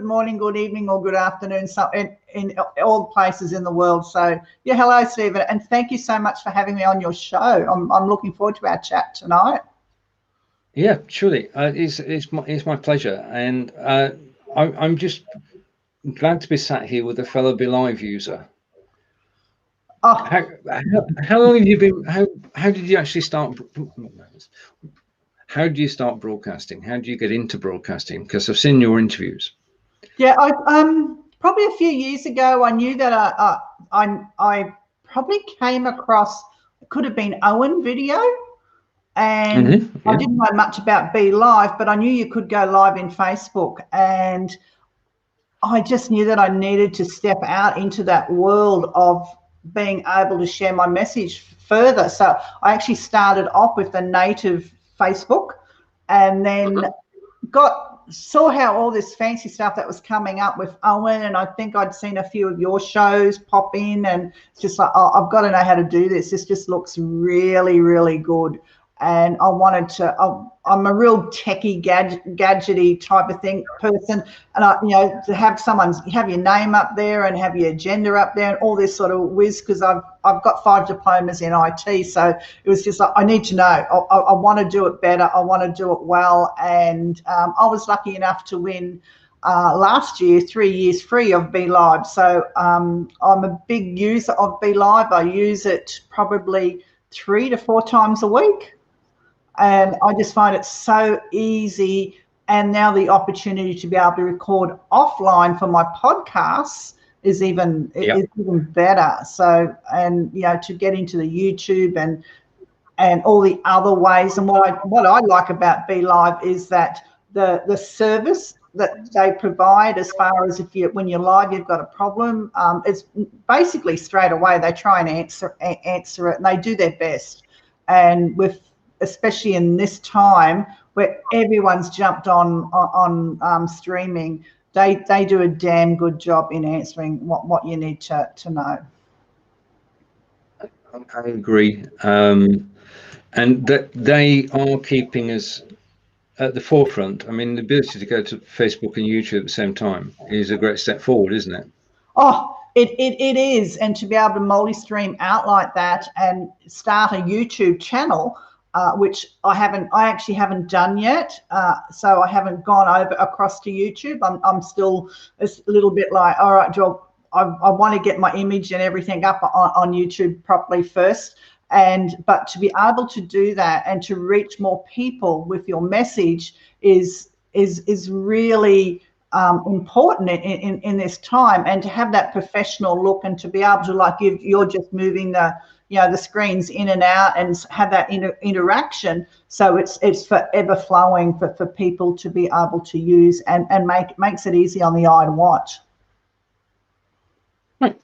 morning, good evening, or good afternoon, so in all places in the world. So, yeah, hello, Stephen, and thank you so much for having me on your show. I'm looking forward to our chat tonight. Yeah, surely. It's my pleasure, and I'm just glad to be sat here with a fellow BeLive user. Oh, how long have you been? How did you actually start? How did you start broadcasting? How did you get into broadcasting? Because I've seen your interviews. yeah, I probably a few years ago, I knew that I probably came across, it could have been Owen video, and Yeah. I didn't know much about BeLive, but I knew you could go live in Facebook, and I just knew that I needed to step out into that world of being able to share my message further. So I actually started off with the native Facebook, and then saw how all this fancy stuff that was coming up with Owen, and I think I'd seen a few of your shows pop in, and it's just like, oh, I've got to know how to do this. This just looks really, really good. And I wanted to, I'm a real techie, gadgety type of person. And to have have your name up there and have your gender up there and all this sort of whiz, because I've got 5 diplomas in IT. So it was just like, I need to know, I want to do it better. I want to do it well. And I was lucky enough to win last year 3 years free of BeLive. So I'm a big user of BeLive. I use it probably 3 to 4 times a week. And I just find it so easy. And now the opportunity to be able to record offline for my podcasts is even better. So, and to get into the YouTube and all the other ways. And what I like about BeLive is that the service that they provide, as far as when you're live, you've got a problem, it's basically straight away they try and answer it, and they do their best. And especially in this time where everyone's jumped on streaming, they do a damn good job in answering what you need to know. I agree, and that they are keeping us at the forefront. I mean, the ability to go to Facebook and YouTube at the same time is a great step forward, isn't it? Oh, it is. And to be able to multi-stream out like that and start a YouTube channel, which I actually haven't done yet. So I haven't gone over across to YouTube. I'm still a little bit like, all right, Joel, I want to get my image and everything up on YouTube properly first. But to be able to do that and to reach more people with your message is really important in this time, and to have that professional look, and to be able to, you're just moving the screens in and out and have that interaction, so it's forever flowing for people to be able to use, and makes it easy on the eye to watch. Right.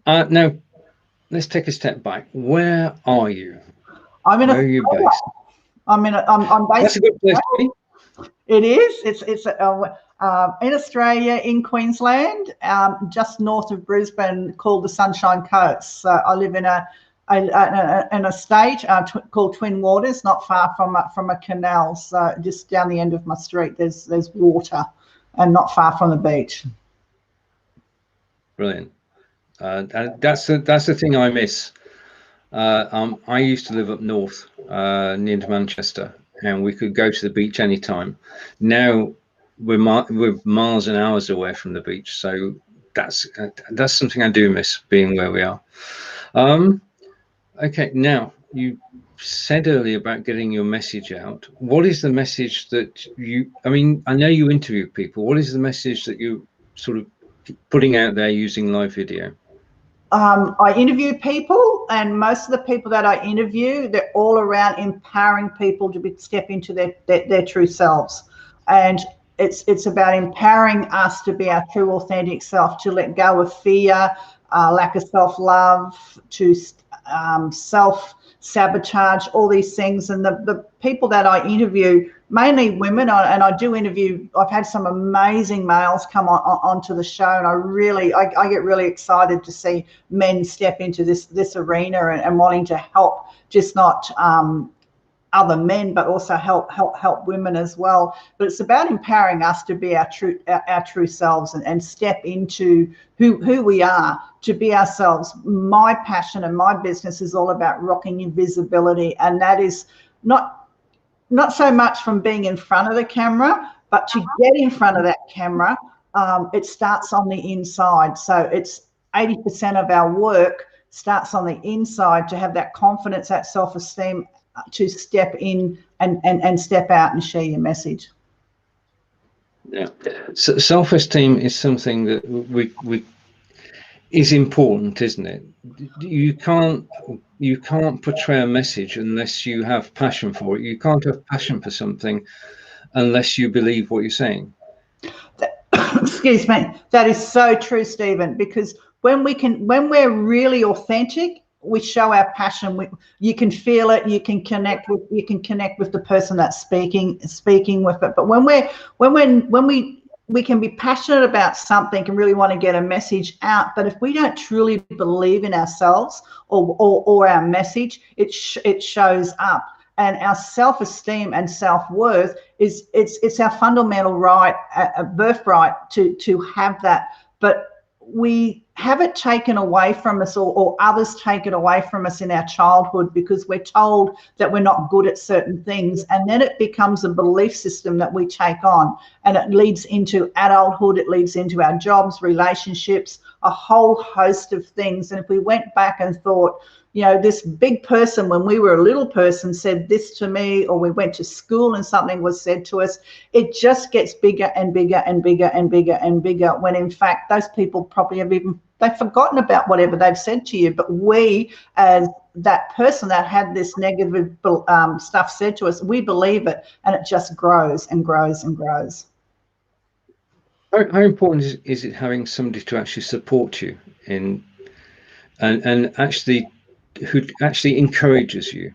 Now let's take a step back. Where are you? Where are you based? I'm based. That's a good place to be. It is. It's in Australia, in Queensland, just north of Brisbane, called the Sunshine Coast. So I live in an estate called Twin Waters, not far from a canal. So just down the end of my street, there's water, and not far from the beach. Brilliant. That's the thing I miss. I used to live up north, near to Manchester, and we could go to the beach anytime. Now we're miles and hours away from the beach, so that's something I do miss, being where we are. Okay, now you said earlier about getting your message out. What is the message that I know you interview people. What is the message that you sort of putting out there using live video? I interview people, and most of the people that I interview, they're all around empowering people to step into their true selves. And it's about empowering us to be our true authentic self, to let go of fear, lack of self-love, to self-sabotage, all these things. And the people that I interview, mainly women, and I do interview, I've had some amazing males come onto the show, and I get really excited to see men step into this arena and wanting to help, just not other men, but also help women as well. But it's about empowering us to be our true selves and step into who we are, to be ourselves. My passion and my business is all about rocking your visibility, and that is not so much from being in front of the camera, but to get in front of that camera. It starts on the inside. So it's 80% of our work starts on the inside, to have that confidence, that self-esteem, to step in and step out and share your message. Yeah, so self-esteem is something that we is important, isn't it? You can't portray a message unless you have passion for it. You can't have passion for something unless you believe what you're saying. Excuse me. That is so true, Stephen, because when we're really authentic, we show our passion. You can feel it. You can connect with the person that's speaking with it. But when we can be passionate about something and really want to get a message out, but if we don't truly believe in ourselves or our message, it shows up. And our self-esteem and self-worth it's our fundamental right, a birthright to have that. But we have it taken away from us, or others take it away from us in our childhood, because we're told that we're not good at certain things, and then it becomes a belief system that we take on, and it leads into adulthood, it leads into our jobs, relationships, a whole host of things. And if we went back and thought, you know, this big person when we were a little person said this to me, or we went to school and something was said to us, it just gets bigger and bigger and bigger and bigger and bigger, when in fact those people probably they've forgotten about whatever they've said to you. But we, as that person that had this negative stuff said to us, we believe it, and it just grows and grows and grows. How important is it having somebody to actually support you in and actually who actually encourages you?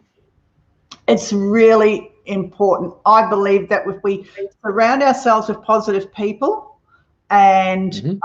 It's really important. I believe that if we surround ourselves with positive people and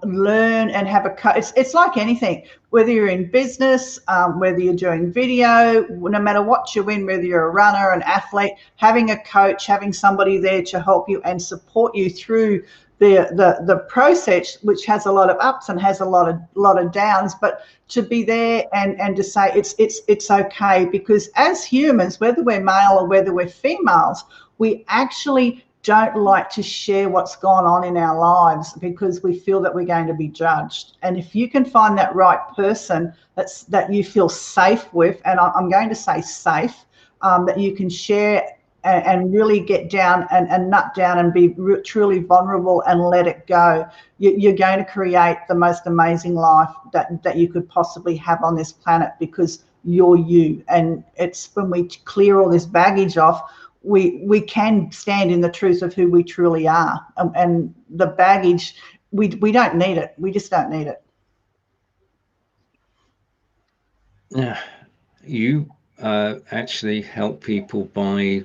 learn and have a coach, it's like anything, whether you're in business, whether you're doing video, no matter what you're in, whether you're a runner, an athlete, having a coach, having somebody there to help you and support you through the process, which has a lot of ups and has a lot of downs, but to be there and to say it's okay, because as humans, whether we're male or whether we're females, we actually don't like to share what's gone on in our lives because we feel that we're going to be judged. And if you can find that right person that you feel safe with, and I'm going to say safe, that you can share and really get down and nut down and be truly vulnerable and let it go, you're going to create the most amazing life that you could possibly have on this planet, because you're you. And it's when we clear all this baggage off, we can stand in the truth of who we truly are. And the baggage, we don't need it. We just don't need it. Yeah, you actually help people by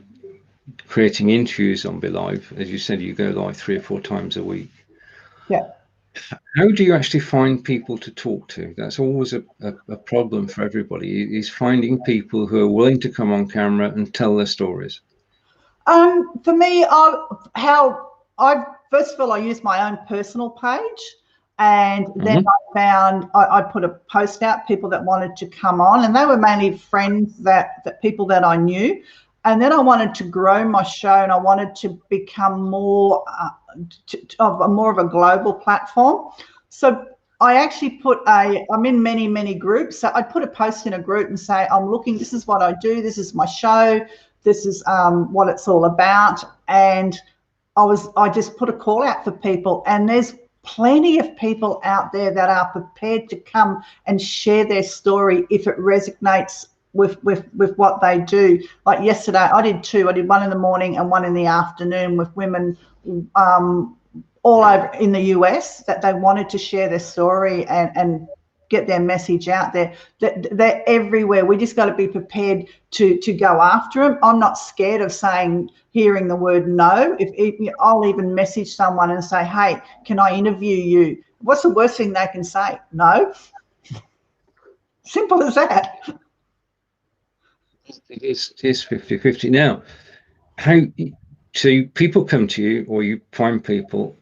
creating interviews on Be Live. As you said, you go live 3 or 4 times a week. Yeah. How do you actually find people to talk to? That's always a problem for everybody, is finding people who are willing to come on camera and tell their stories. For me, first of all, I use my own personal page, and then I put a post out, people that wanted to come on, and they were mainly friends, that people that I knew. And then I wanted to grow my show, and I wanted to become more of a global platform. So I actually I'm in many groups. So I put a post in a group and say, this is what I do, this is my show, this is what it's all about. And I just put a call out for people, and there's plenty of people out there that are prepared to come and share their story if it resonates with what they do. Like yesterday, I did 2. I did one in the morning and one in the afternoon with women all over in the US that they wanted to share their story and get their message out there. They're everywhere. We just got to be prepared to go after them. I'm not scared of hearing the word no. If I'll even message someone and say, hey, can I interview you? What's the worst thing they can say? No. Simple as that. It's 50-50 now. How so people come to you, or you find people,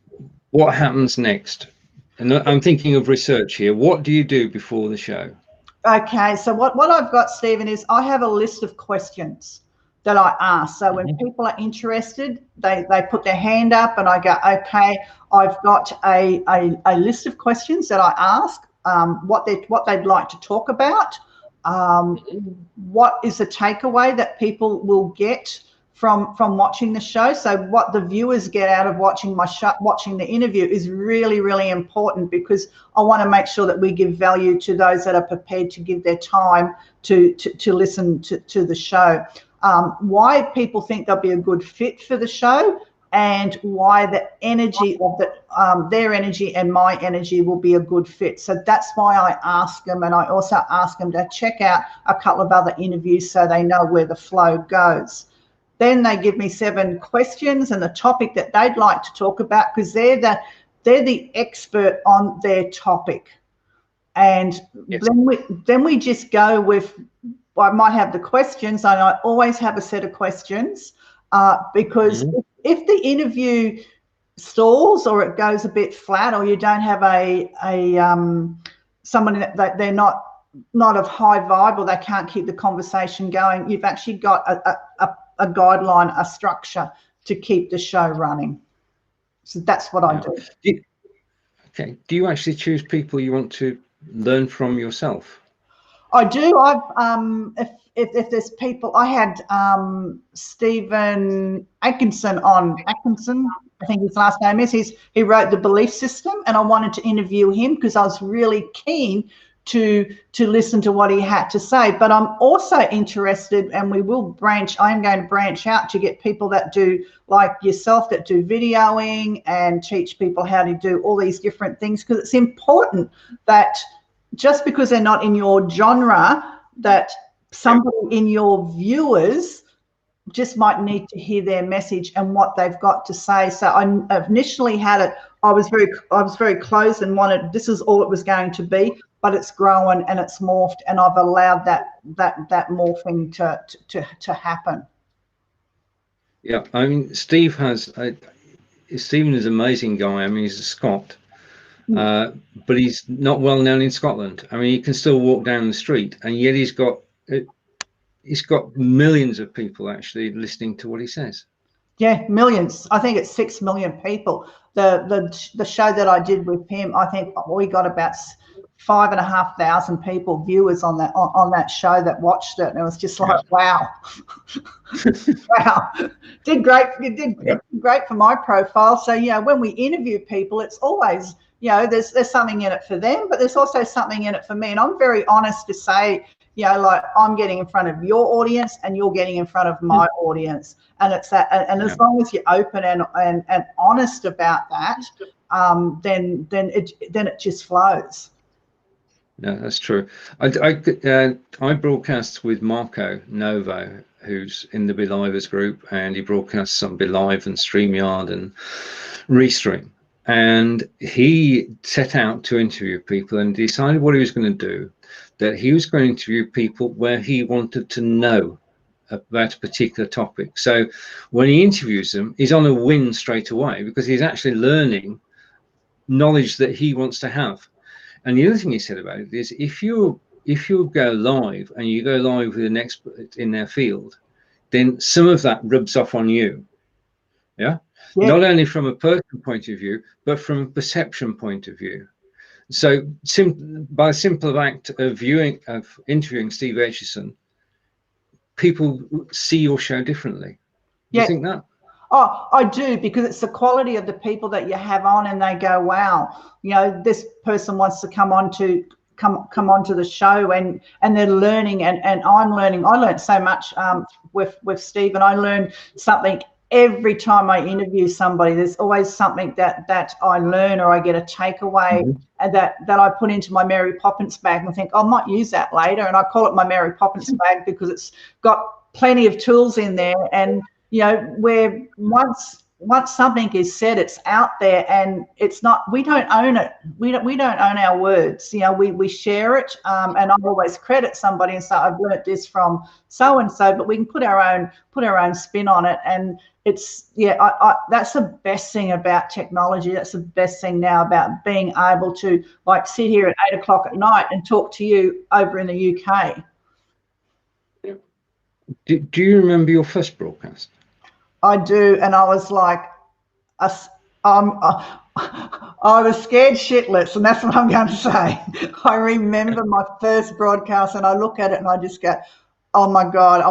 what happens next? And I'm thinking of research here. What do you do before the show? Okay, so what I've got, Stephen, is I have a list of questions that I ask. So when people are interested, they put their hand up and I go, okay, I've got a list of questions that I ask, what they'd like to talk about, what is the takeaway that people will get from watching the show. So what the viewers get out of watching watching the interview is really, really important, because I want to make sure that we give value to those that are prepared to give their time to listen to the show. Why people think they'll be a good fit for the show, and why the energy of their energy and my energy will be a good fit. So that's why I ask them, and I also ask them to check out a couple of other interviews so they know where the flow goes. Then they give me 7 questions and the topic that they'd like to talk about, because they're the expert on their topic. And yes, then we just go with, I might have the questions, and I always have a set of questions, because if the interview stalls or it goes a bit flat, or you don't have someone that they're not of high vibe, or they can't keep the conversation going, you've actually got a guideline, a structure to keep the show running. So that's what I do. Okay. Do you actually choose people you want to learn from yourself? I do. If there's people, I had Stephen Atkinson on. Atkinson, I think his last name is. He wrote The Belief System, and I wanted to interview him because I was really keen to listen to what he had to say. But I'm also interested, and I am going to branch out to get people that do, like yourself, that do videoing and teach people how to do all these different things, because it's important that just because they're not in your genre, that somebody in your viewers just might need to hear their message and what they've got to say. So I initially had it, I was very close and wanted, this is all it was going to be, but it's grown and it's morphed, and I've allowed that morphing to happen. Yeah, I mean, Stephen is an amazing guy. I mean, he's a Scot, but he's not well known in Scotland. I mean, he can still walk down the street, and yet he's got millions of people actually listening to what he says. Yeah, millions. I think it's 6 million people. The show that I did with him, I think we got about 5,500 people, viewers on that show that watched it, and it was just like, wow, wow, did great. It did great for my profile. So when we interview people, it's always, there's something in it for them, but there's also something in it for me, and I'm very honest to say, like, I'm getting in front of your audience and you're getting in front of my audience, and it's that, and as long as you're open and honest about that, then it just flows. No, that's true. I broadcast with Marco Novo, who's in the Belivers group, and he broadcasts on Belive and StreamYard and Restream. And he set out to interview people and decided what he was going to do, that he was going to interview people where he wanted to know about a particular topic. So when he interviews them, he's on a win straight away, because he's actually learning knowledge that he wants to have. And the other thing he said about it is, if you go live and you go live with an expert in their field, then some of that rubs off on you. Yeah. Not only from a person point of view, but from a perception point of view. So by a simple act of interviewing Steve Aitchison, people see your show differently. Do you think that? Oh, I do, because it's the quality of the people that you have on, and they go, wow, this person wants to come onto the show, and they're learning, and I'm learning. I learned so much with Steve, and I learn something every time I interview somebody. There's always something that I learn, or I get a takeaway that I put into my Mary Poppins bag and think, I might use that later. And I call it my Mary Poppins bag because it's got plenty of tools in there. And where once once something is said, it's out there, and it's not, we don't own it. We don't own our words. You know, we share it, and I always credit somebody and say, I've learnt this from so and so, but we can put our own spin on it. And it's, yeah, that's the best thing about technology. That's the best thing now about being able to, like, sit here at 8 o'clock at night and talk to you over in the UK. Do you remember your first broadcast? I do, and I was like, I was scared shitless, and that's what I'm going to say. I remember my first broadcast, and I look at it and I just go, oh my God,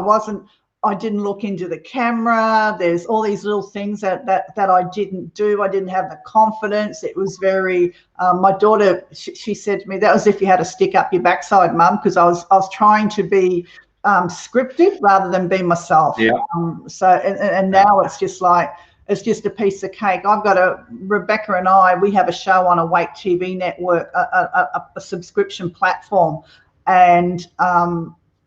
I didn't look into the camera. There's all these little things that I didn't do. I didn't have the confidence. It was very, my daughter, she said to me, that was if you had a stick up your backside, Mum, because I was trying to be scripted rather than be myself. Yeah. And now it's just like, it's just a piece of cake. Rebecca and I, we have a show on Awake TV network, a subscription platform, and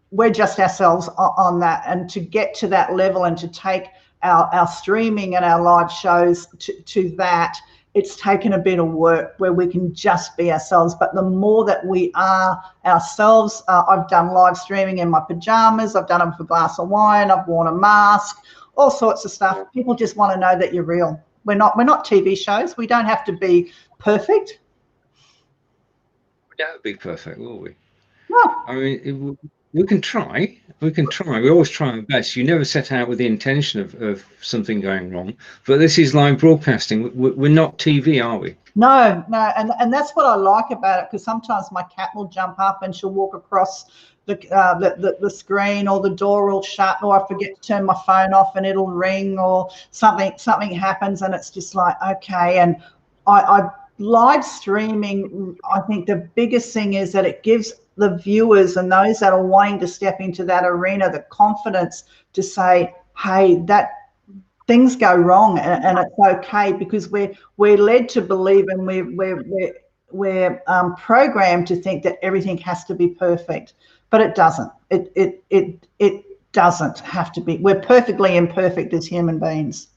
we're just ourselves on that. And to get to that level and to take our streaming and our live shows to that, it's taken a bit of work where we can just be ourselves. But the more that we are ourselves, I've done live streaming in my pajamas, I've done them for a glass of wine, I've worn a mask, all sorts of stuff. People just want to know that you're real. We're not TV shows. We don't have to be perfect. We don't be perfect, will we? No. I mean, we can try. We always try our best. You never set out with the intention of something going wrong. But this is live broadcasting. We're not TV, are we? No. And that's what I like about it, because sometimes my cat will jump up and she'll walk across the screen, or the door will shut, or I forget to turn my phone off and it'll ring, or something happens, and it's just like, okay. And I live streaming, I think the biggest thing is that it gives the viewers and those that are wanting to step into that arena the confidence to say, hey, that things go wrong, and it's okay, because we're led to believe, and we're programmed to think that everything has to be perfect, but it doesn't. It doesn't have to be. We're perfectly imperfect as human beings.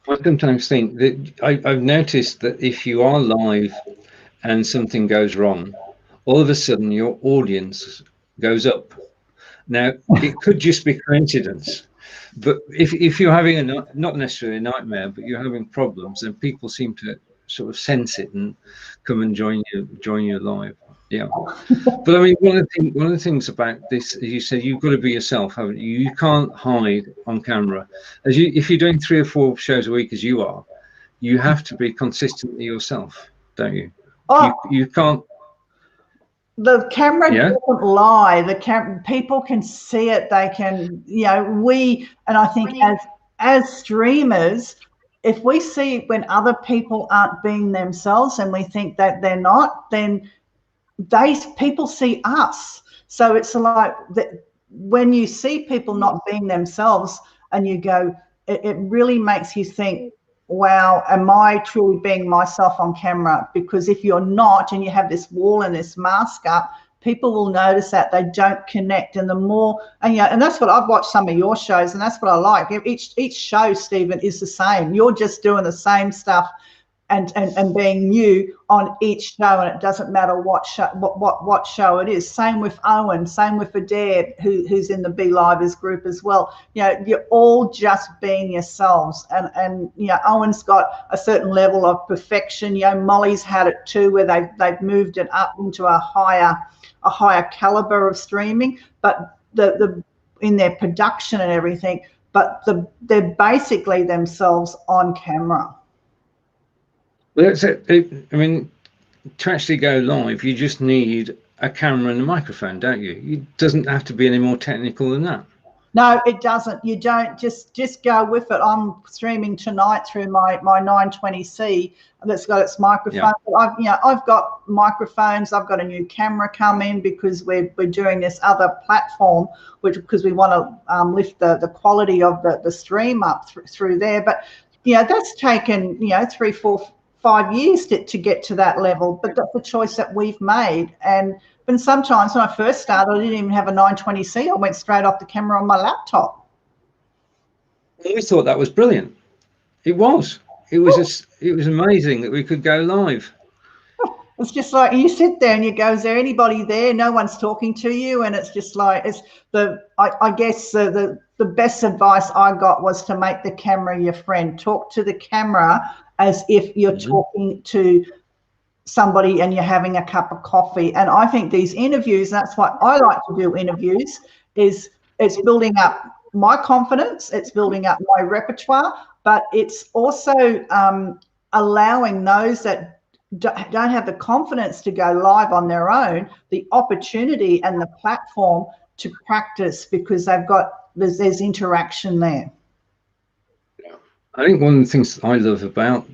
I sometimes think that I've noticed that if you are live and something goes wrong, all of a sudden your audience goes up. Now, it could just be coincidence, but if you're having not necessarily a nightmare, but you're having problems, then people seem to sort of sense it and come and join you live. Yeah. But I mean, one of the things about this, as you said, you've got to be yourself, haven't you? You can't hide on camera. If you're doing 3 or 4 shows a week, as you are, you have to be consistently yourself, don't you? You can't. The camera doesn't lie. People can see it. They can, and I think as streamers, if we see when other people aren't being themselves and we think that they're not, then people see us. So it's like that when you see people not being themselves and you go, it really makes you think, wow, am I truly being myself on camera? Because if you're not, and you have this wall and this mask up, people will notice that they don't connect. And the more, and that's what I've watched some of your shows, and that's what I like. Each show, Stephen, is the same. You're just doing the same stuff and being new on each show, and it doesn't matter what show it is. Same with Owen, same with Adair, who's in the Be Livers group as well. You're all just being yourselves, and Owen's got a certain level of perfection. Molly's had it too, where they've moved it up into a higher caliber of streaming, but the in their production and everything, but they're basically themselves on camera. Well, that's it. I mean, to actually go live, you just need a camera and a microphone, don't you? It doesn't have to be any more technical than that. No, it doesn't. You don't just go with it. I'm streaming tonight through my 920C that's got its microphone. Yeah. I've got microphones. I've got a new camera coming because we're doing this other platform, because we want to lift the quality of the stream up through there. But that's taken 3, 4, 5 years to get to that level, but that's the choice that we've made. And sometimes when I first started, I didn't even have a 920C. I went straight off the camera on my laptop. And we thought that was brilliant. It was. It was amazing that we could go live. It's just like you sit there and you go, is there anybody there? No one's talking to you. And it's just like, I guess the best advice I got was to make the camera your friend. Talk to the camera as if you're talking to somebody and you're having a cup of coffee. And I think these interviews, that's why I like to do interviews, is it's building up my confidence, it's building up my repertoire, but it's also allowing those that don't have the confidence to go live on their own the opportunity and the platform to practice, because there's interaction there. I think one of the things I love about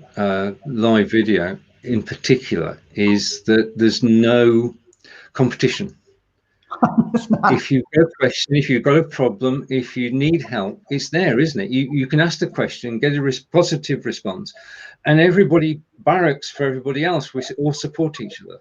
live video in particular is that there's no competition. If you've got a question, if you've got a problem, if you need help, it's there, isn't it? You can ask the question, get a positive response, and everybody barracks for everybody else. We all support each other.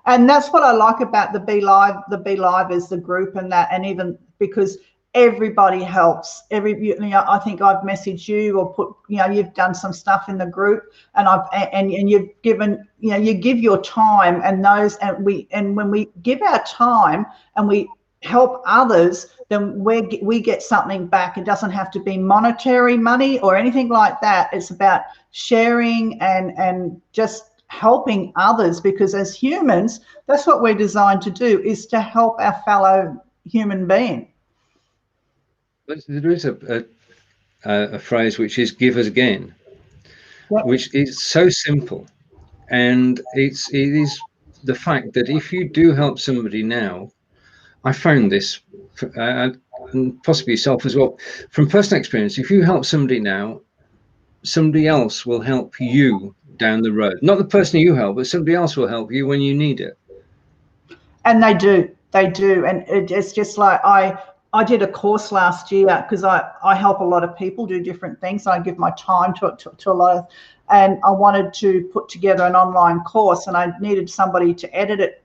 And that's what I like about the Be Live. The Be Live is the group, and even because everybody helps. I think I've messaged you or put, you've done some stuff in the group, and you've given, you give your time, and when we give our time and we help others, then we get something back. It doesn't have to be monetary money or anything like that. It's about sharing and just helping others, because as humans, that's what we're designed to do, is to help our fellow human being. But there is a phrase which is "give us again," which is so simple, and it is the fact that if you do help somebody now, I found this, and possibly yourself as well, from personal experience. If you help somebody now, somebody else will help you down the road. Not the person you help, but somebody else will help you when you need it. And they do, and it's just like I did a course last year, because I help a lot of people do different things. I give my time to a lot of, and I wanted to put together an online course, and I needed somebody to edit it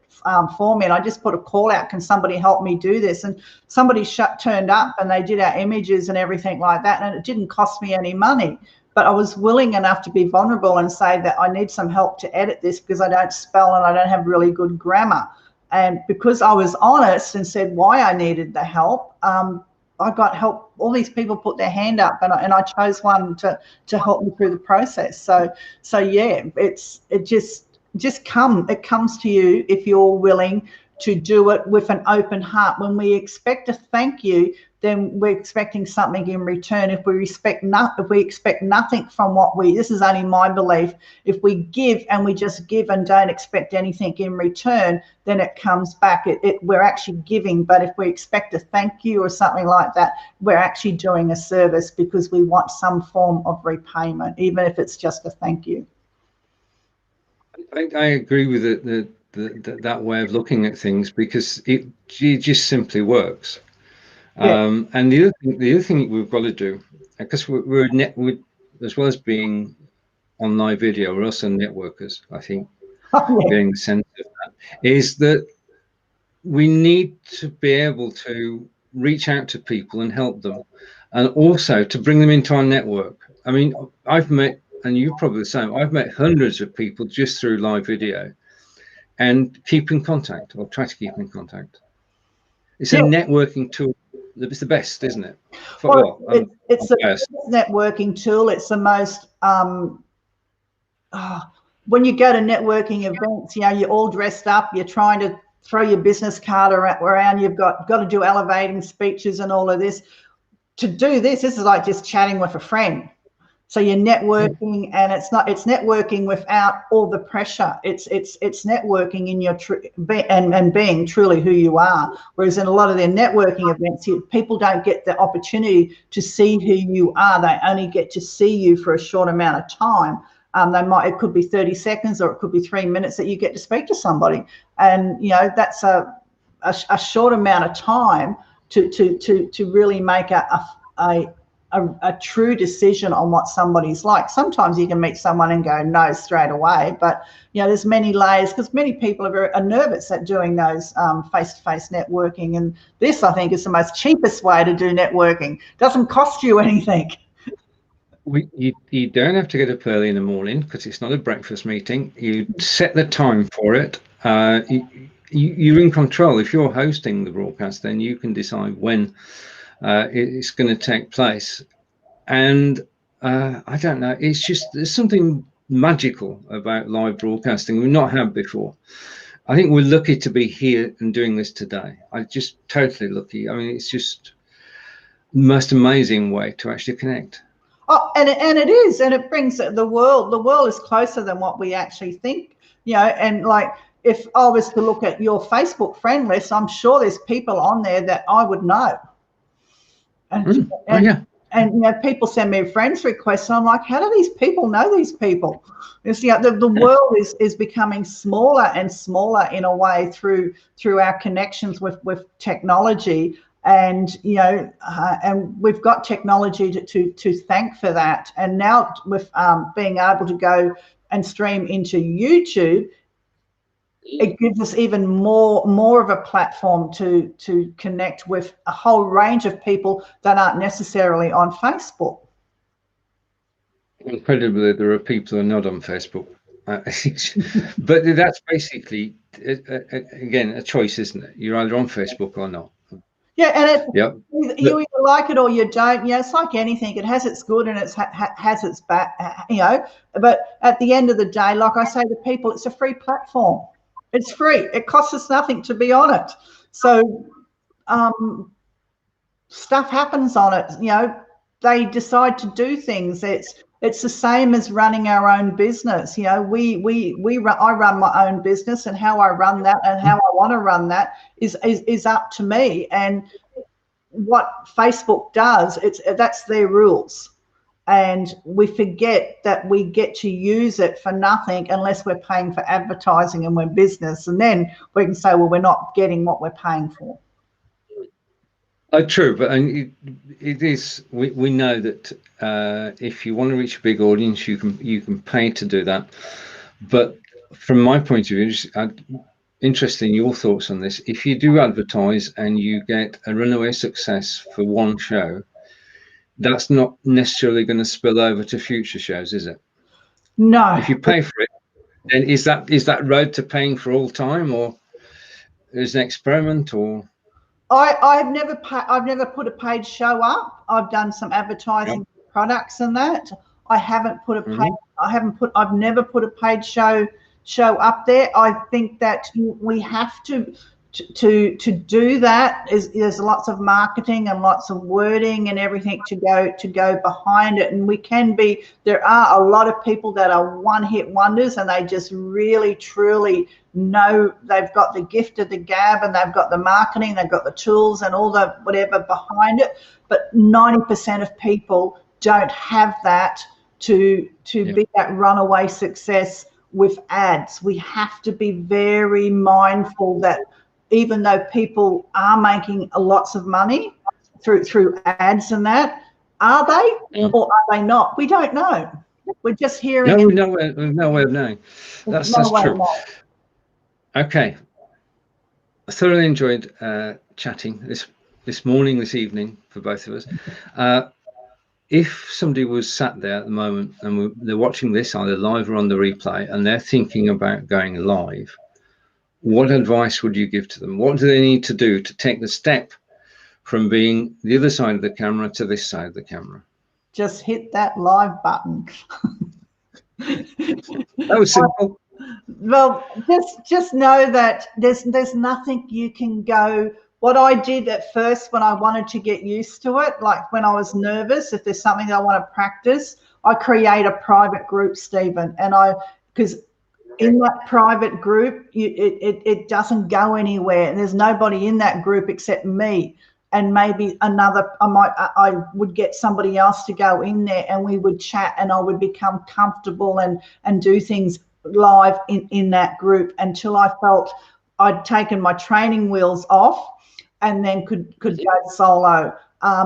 for me, and I just put a call out, can somebody help me do this? And somebody turned up, and they did our images and everything like that, and it didn't cost me any money, but I was willing enough to be vulnerable and say that I need some help to edit this because I don't spell and I don't have really good grammar. And because I was honest and said why I needed the help, I got help. All these people put their hand up, and I chose one to help me through the process. So yeah, it comes to you if you're willing to do it with an open heart. When we expect a thank you, then we're expecting something in return. If we expect nothing from this is only my belief, if we give and we just give and don't expect anything in return, then it comes back. We're actually giving, but if we expect a thank you or something like that, we're actually doing a service, because we want some form of repayment, even if it's just a thank you. I agree with that way of looking at things, because it just simply works. Yeah. And the other thing we've got to do, because we're as well as being on live video, we're also networkers, I think. Getting the sense of that is that we need to be able to reach out to people and help them, and also to bring them into our network. I mean, I've met, and you're probably the same, I've met hundreds of people just through live video, and keep in contact, or try to keep in contact. It's a networking tool. It's the best, isn't it? It's the best networking tool. It's the most, when you go to networking events, you're all dressed up, you're trying to throw your business card around, you've got to do elevating speeches and all of this. To do this is like just chatting with a friend. So you're networking, and it's networking without all the pressure. It's networking in your and being truly who you are. Whereas in a lot of their networking events, people don't get the opportunity to see who you are. They only get to see you for a short amount of time. It could be 30 seconds, or it could be 3 minutes that you get to speak to somebody, and that's a short amount of time to really make a true decision on what somebody's like. Sometimes you can meet someone and go no straight away, but there's many layers, because many people are nervous at doing those face-to-face networking, and this, I think, is the most cheapest way to do networking. Doesn't cost you anything. You don't have to get up early in the morning because it's not a breakfast meeting. You set the time for it. You're in control. If you're hosting the broadcast, then you can decide when it's going to take place. And I don't know, it's just, there's something magical about live broadcasting we've not had before. I think we're lucky to be here and doing this today. I'm just totally lucky. I mean, it's just the most amazing way to actually connect. Oh, and it is, and it brings the world is closer than what we actually think, and like, if I was to look at your Facebook friend list, I'm sure there's people on there that I would know. And people send me friends requests, and I'm like, how do these people know these people? The world is becoming smaller and smaller in a way through our connections with technology. And and we've got technology to thank for that. And now with being able to go and stream into YouTube, it gives us even more of a platform to connect with a whole range of people that aren't necessarily on Facebook. Incredibly, there are people who are not on Facebook. But that's basically, again, a choice, isn't it? You're either on Facebook or not. Yeah, and you either like it or you don't. It's like anything. It has its good and it has its bad. But at the end of the day, like I say to people, it's a free platform. It's free. It costs us nothing to be on it. So stuff happens on it. They decide to do things. It's the same as running our own business. I run my own business, and how I run that and how I want to run that is up to me. And what Facebook does, that's their rules. And we forget that we get to use it for nothing unless we're paying for advertising and we're business. And then we can say, well, we're not getting what we're paying for. True, but it is. We know that if you want to reach a big audience, you can pay to do that. But from my point of view, interested in your thoughts on this. If you do advertise and you get a runaway success for one show, that's not necessarily going to spill over to future shows, is it? No. If you pay for it, then is that road to paying for all time, or is an experiment, or? I've never put a paid show up. I've done some advertising products and that. I haven't put a paid. I've never put a paid show up there. I think that we have to do that. There's lots of marketing and lots of wording and everything to go behind it. And there are a lot of people that are one-hit wonders, and they just really truly know they've got the gift of the gab, and they've got the marketing, they've got the tools and all the whatever behind it. But 90% of people don't have that to be that runaway success with ads. We have to be very mindful that even though people are making lots of money through ads and that, are they or are they not? We don't know. We're just hearing. No way of knowing. That's true. Okay. I thoroughly enjoyed chatting this morning, this evening for both of us. If somebody was sat there at the moment and they're watching this either live or on the replay, and they're thinking about going live, what advice would you give to them? What do they need to do to take the step from being the other side of the camera to this side of the camera? Just hit that live button. That was simple. Well, just know that there's nothing you can go. What I did at first when I wanted to get used to it, like when I was nervous, if there's something that I want to practice, I create a private group, Stephen, because in that private group, it doesn't go anywhere, and there's nobody in that group except me and maybe another. I would get somebody else to go in there, and we would chat, and I would become comfortable and do things live in that group until I felt I'd taken my training wheels off, and then could go solo,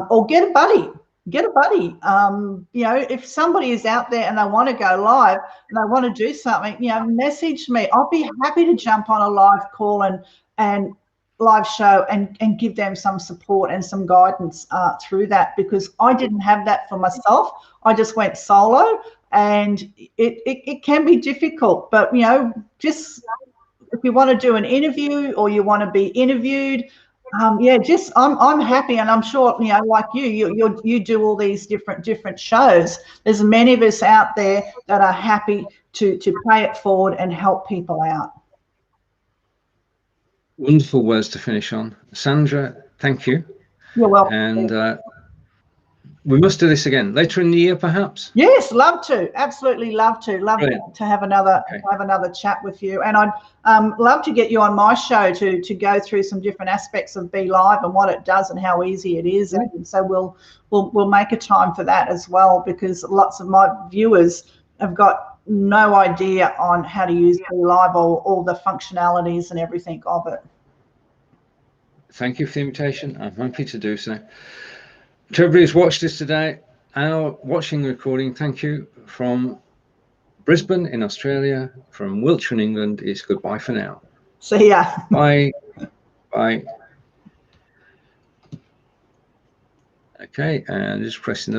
or get a buddy. If somebody is out there and they want to go live and they want to do something, message me. I'll be happy to jump on a live call and live show and give them some support and some guidance through that, because I didn't have that for myself. I just went solo, and it can be difficult, but you know, just if you want to do an interview or you want to be interviewed, yeah, just I'm happy, and I'm sure, you know, like you do all these different shows. There's many of us out there that are happy to pay it forward and help people out. Wonderful words to finish on. Sandra, thank you. You're welcome. And we must do this again later in the year, perhaps. Yes, love to. Absolutely love to. Love Brilliant. to have another chat with you. And I'd love to get you on my show to go through some different aspects of Be Live and what it does and how easy it is. And so we'll make a time for that as well, because lots of my viewers have got no idea on how to use Be Live or all the functionalities and everything of it. Thank you for the invitation. I'm happy to do so. To everybody who's watched this today, our watching the recording, thank you. From Brisbane in Australia, from Wiltshire in England, it's goodbye for now. See ya. Bye. Bye. Okay, and just pressing the